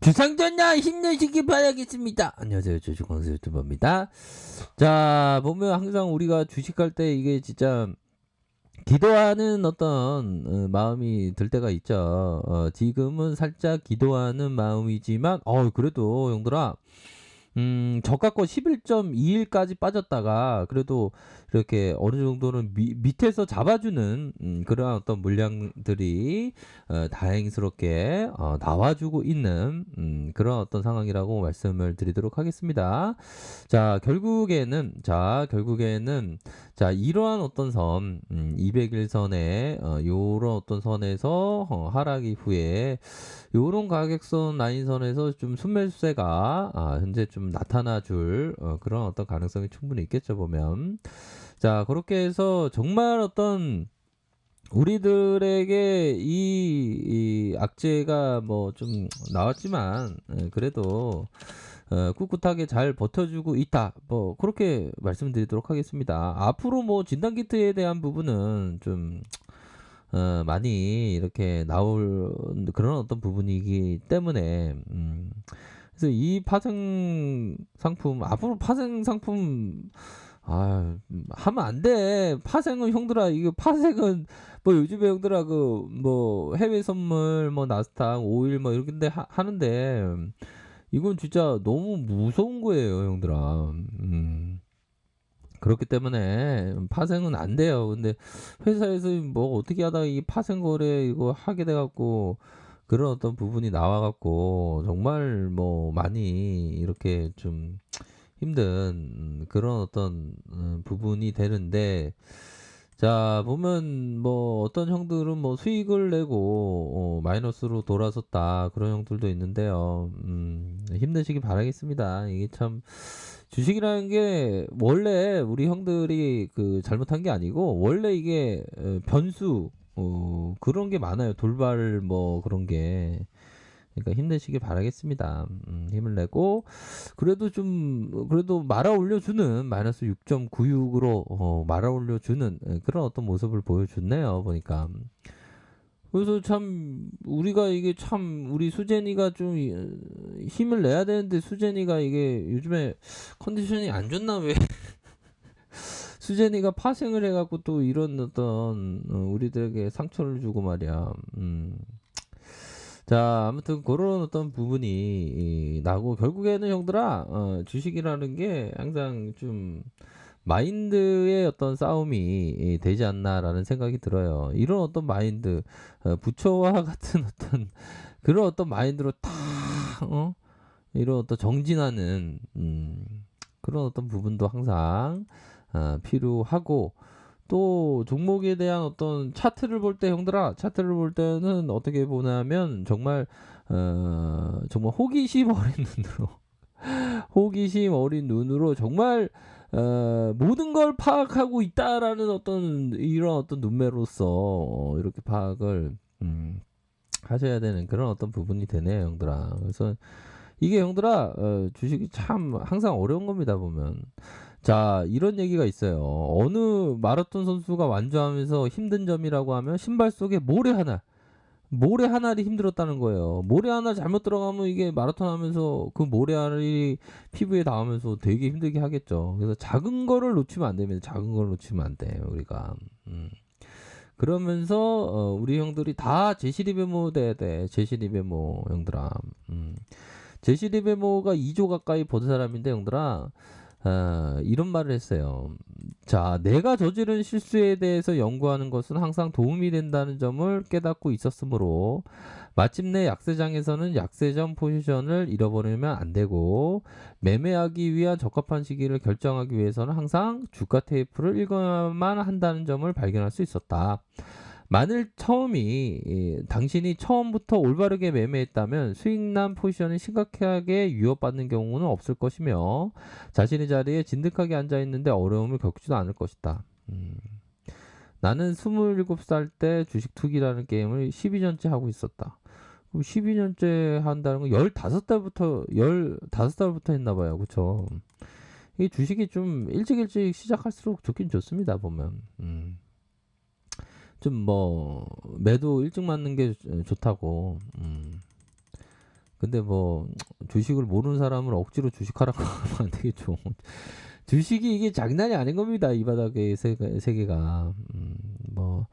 주상전야 힘내시기 바라겠습니다. 안녕하세요. 주식광수 유튜버입니다. 자, 보면 항상 우리가 주식할 때 이게 진짜 기도하는 어떤 마음이 들 때가 있죠. 지금은 살짝 기도하는 마음이지만 그래도 형들아, 저가권 11.21까지 빠졌다가 그래도 이렇게 어느 정도는 밑에서 잡아주는 그러한 어떤 물량들이 다행스럽게 나와주고 있는 그런 어떤 상황이라고 말씀을 드리도록 하겠습니다. 자, 결국에는 자, 이러한 어떤 선, 200일선에 요런 어떤 선에서 하락 이후에 요런 가격선 라인선에서 좀 순매수세가 현재 좀 나타나 줄 그런 어떤 가능성이 충분히 있겠죠, 보면. 자, 그렇게 해서 정말 어떤 우리들에게 이 악재가 뭐 좀 나왔지만 그래도 꿋꿋하게 잘 버텨주고 있다. 뭐 그렇게 말씀드리도록 하겠습니다. 앞으로 뭐 진단키트에 대한 부분은 좀 많이 이렇게 나올 그런 어떤 부분이기 때문에 그래서 이 파생 상품 앞으로 파생 상품 하면 안 돼. 파생은 형들아, 이거 파생은 뭐 요즘에 형들아 그 뭐 해외 선물 뭐 나스닥 5일 뭐 이렇게 하는데 이건 진짜 너무 무서운 거예요, 형들아. 그렇기 때문에 파생은 안 돼요. 근데 회사에서 뭐 어떻게 하다가 이 파생 거래 이거 하게 돼 갖고 그런 어떤 부분이 나와 갖고 정말 뭐 많이 이렇게 좀 힘든 그런 어떤 부분이 되는데, 자, 보면 뭐 어떤 형들은 뭐 수익을 내고 마이너스로 돌아섰다 그런 형들도 있는데요. 힘내시기 바라겠습니다. 이게 참 주식이라는 게 원래 우리 형들이 그 잘못한 게 아니고 원래 이게 변수 그런 게 많아요. 돌발 뭐 그런 게. 그러니까 힘내시길 바라겠습니다. 힘을 내고 그래도 말아 올려주는 마이너스 6.96으로 말아 올려주는 그런 어떤 모습을 보여줬네요. 보니까. 그래서 참 우리가 이게 참 우리 수제니가 좀 힘을 내야 되는데 수제니가 이게 요즘에 컨디션이 안 좋나 왜 수제니가 파생을 해갖고 또 이런 어떤 우리들에게 상처를 주고 말이야. 자, 아무튼 그런 어떤 부분이 나고 결국에는 형들아 주식이라는 게 항상 좀 마인드의 어떤 싸움이 되지 않나라는 생각이 들어요. 이런 어떤 마인드, 부처와 같은 어떤 그런 어떤 마인드로 딱 이런 어떤 정진하는 그런 어떤 부분도 항상 필요하고, 또 종목에 대한 어떤 차트를 볼 때 형들아, 차트를 볼 때는 어떻게 보냐면 정말 호기심 어린 눈으로 호기심 어린 눈으로 정말 모든 걸 파악하고 있다라는 어떤 이런 어떤 눈매로서 이렇게 파악을 하셔야 되는 그런 어떤 부분이 되네요, 형들아. 그래서 이게 형들아 주식이 참 항상 어려운 겁니다, 보면. 자, 이런 얘기가 있어요. 어느 마라톤 선수가 완주하면서 힘든 점이라고 하면 신발 속에 모래 하나리 힘들었다는 거예요. 모래 하나 잘못 들어가면 이게 마라톤 하면서 그 모래알이 피부에 닿으면서 되게 힘들게 하겠죠. 그래서 작은 거를 놓치면 안 됩니다. 작은 걸 놓치면 안 돼요, 우리가. 그러면서 우리 형들이 다 제시리베모 돼야 돼. 제시리베모 형들아. 제시리베모가 2조 가까이 버는 사람인데 형들아, 이런 말을 했어요. 자, 내가 저지른 실수에 대해서 연구하는 것은 항상 도움이 된다는 점을 깨닫고 있었으므로 마침내 약세장에서는 약세전 포지션을 잃어버리면 안 되고, 매매하기 위한 적합한 시기를 결정하기 위해서는 항상 주가 테이프를 읽어야만 한다는 점을 발견할 수 있었다. 만일 당신이 처음부터 올바르게 매매했다면 수익난 포지션이 심각하게 위협받는 경우는 없을 것이며 자신의 자리에 진득하게 앉아있는데 어려움을 겪지도 않을 것이다. 나는 27살 때 주식 투기라는 게임을 12년째 하고 있었다. 그럼 12년째 한다는 건 15살부터 했나봐요. 그쵸? 이 주식이 좀 일찍 시작할수록 좋긴 좋습니다, 보면. 좀 뭐 매도 일찍 맞는 게 좋다고. 근데 뭐 주식을 모르는 사람을 억지로 주식하라고 하면 안 되겠죠. 주식이 이게 장난이 아닌 겁니다. 이 바닥의 세계가. 뭐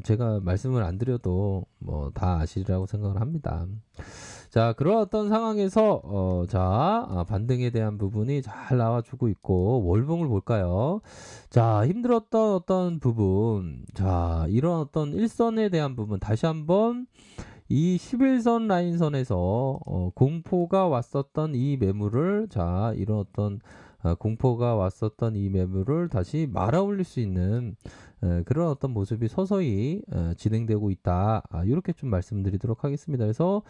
제가 말씀을 안 드려도 뭐 다 아시리라고 생각을 합니다. 자, 그런 어떤 상황에서 반등에 대한 부분이 잘 나와주고 있고 월봉을 볼까요? 자, 힘들었던 어떤 부분, 자, 이런 어떤 일선에 대한 부분 다시 한번 이 11선 라인선에서 공포가 왔었던 이 매물을, 자, 이런 어떤 공포가 왔었던 이 매물을 다시 말아 올릴 수 있는 그런 어떤 모습이 서서히 진행되고 있다. 이렇게 좀 말씀드리도록 하겠습니다. 그래서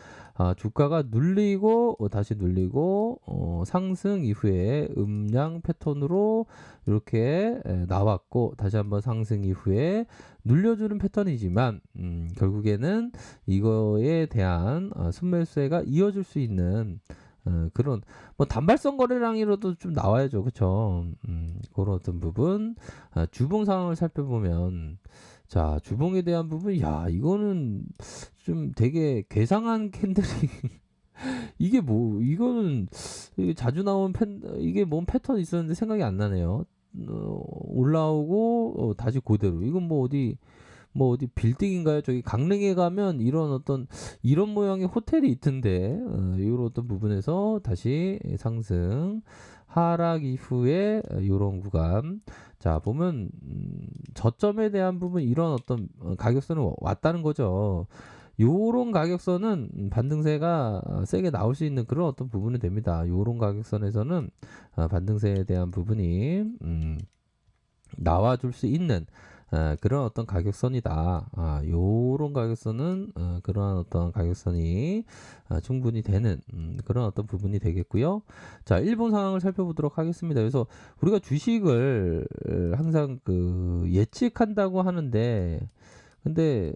주가가 눌리고 다시 눌리고 상승 이후에 음량 패턴으로 이렇게 나왔고 다시 한번 상승 이후에 눌려주는 패턴이지만 결국에는 이거에 대한 순매수세가 이어질 수 있는 그런 뭐 단발성 거래량이라도 좀 나와야죠, 그렇죠? 그런 어떤 부분 주봉 상황을 살펴보면 자 주봉에 대한 부분 야 이거는 좀 되게 괴상한 캔들이 이게 뭐 이거는 이게 자주 나온 이게 뭔 패턴이 있었는데 생각이 안 나네요. 올라오고 다시 고대로 이건 뭐 어디 빌딩인가요? 저기 강릉에 가면 이런 어떤 이런 모양의 호텔이 있던데 이런 어떤 부분에서 다시 상승 하락 이후에 요런 구간 자 보면 저점에 대한 부분 이런 어떤 가격선은 왔다는 거죠. 요런 가격선은 반등세가 세게 나올 수 있는 그런 어떤 부분이 됩니다. 요런 가격선에서는 반등세에 대한 부분이 나와줄 수 있는 그런 어떤 가격선이다. 요런 가격선은 그러한 어떤 가격선이 충분히 되는 그런 어떤 부분이 되겠고요. 자, 일본 상황을 살펴보도록 하겠습니다. 그래서 우리가 주식을 항상 그 예측한다고 하는데 근데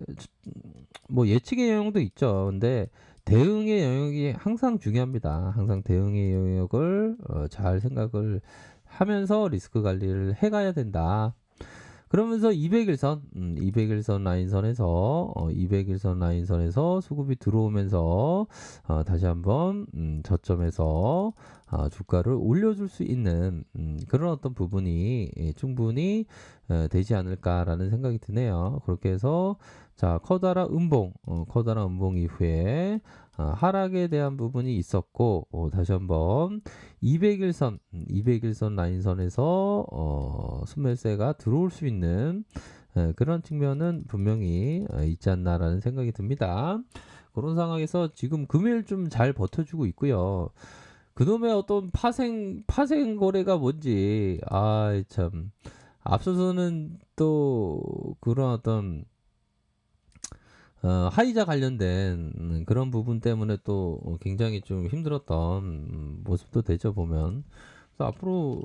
뭐 예측의 영역도 있죠. 근데 대응의 영역이 항상 중요합니다. 항상 대응의 영역을 잘 생각을 하면서 리스크 관리를 해가야 된다. 그러면서 200일선, 200일선 라인선에서 200일선 라인선에서 수급이 들어오면서 다시 한번 저점에서 주가를 올려줄 수 있는 그런 어떤 부분이 충분히 되지 않을까라는 생각이 드네요. 그렇게 해서 자 커다란 음봉 이후에 하락에 대한 부분이 있었고 다시 한번 200일선 라인선에서 순매수세가 들어올 수 있는 그런 측면은 분명히 있지 않나라는 생각이 듭니다. 그런 상황에서 지금 금일 좀 잘 버텨주고 있고요. 그놈의 어떤 파생 거래가 뭔지 참 앞서서는 또 그런 어떤 하이자 관련된 그런 부분 때문에 또 굉장히 좀 힘들었던 모습도 되죠 보면. 그래서 앞으로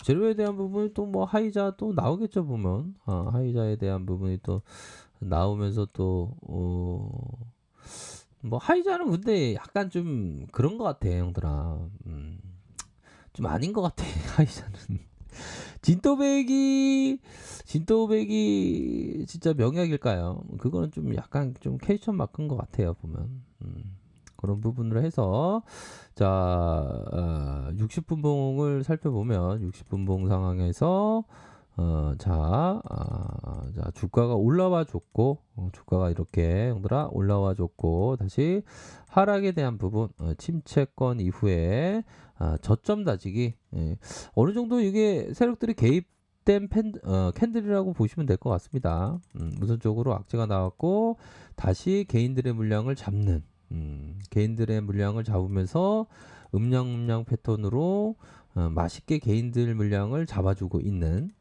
재료에 대한 부분이 또 뭐 하이자 또 나오겠죠 보면. 하이자에 대한 부분이 또 나오면서 또 뭐 하이자는 근데 약간 좀 그런 것 같아 형들아. 좀 아닌 것 같아 하이자는. 진또배기 진짜 명약일까요? 그거는 좀 약간 좀 퀘스천 마크인 것 같아요 보면. 그런 부분으로 해서 자 60분 봉을 살펴보면 60분 봉 상황에서 자 주가가 올라와 줬고 주가가 이렇게 형들아 올라와 줬고 다시 하락에 대한 부분 침체권 이후에 저점 다지기 어느 정도 이게 세력들이 개입된 캔들이라고 보시면 될 것 같습니다. 우선적으로 악재가 나왔고 다시 개인들의 물량을 잡는 개인들의 물량을 잡으면서 음량 패턴으로 맛있게 개인들 물량을 잡아주고 있는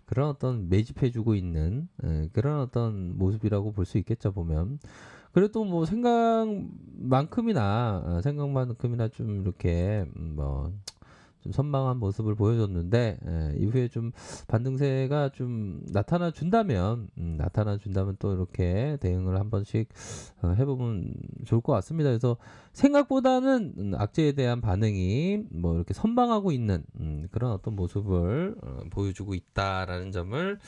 그런 어떤 매집해주고 있는 그런 어떤 모습이라고 볼 수 있겠죠 보면. 그래도 뭐 생각만큼이나 좀 이렇게 좀 선방한 모습을 보여줬는데 이후에 좀 반등세가 좀 나타나 준다면 또 이렇게 대응을 한 번씩 해보면 좋을 것 같습니다. 그래서 생각보다는 악재에 대한 반응이 뭐 이렇게 선방하고 있는 그런 어떤 모습을 보여주고 있다라는 점을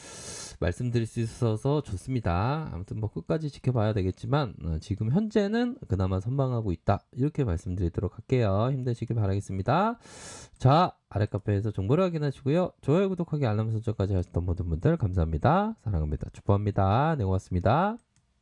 말씀드릴 수 있어서 좋습니다. 아무튼 뭐 끝까지 지켜봐야 되겠지만 지금 현재는 그나마 선방하고 있다 이렇게 말씀드리도록 할게요. 힘내시길 바라겠습니다. 자, 아래 카페에서 정보를 확인하시고요. 좋아요, 구독하기, 알람 설정까지 하셨던 모든 분들 감사합니다. 사랑합니다. 축복합니다. 네, 고맙습니다.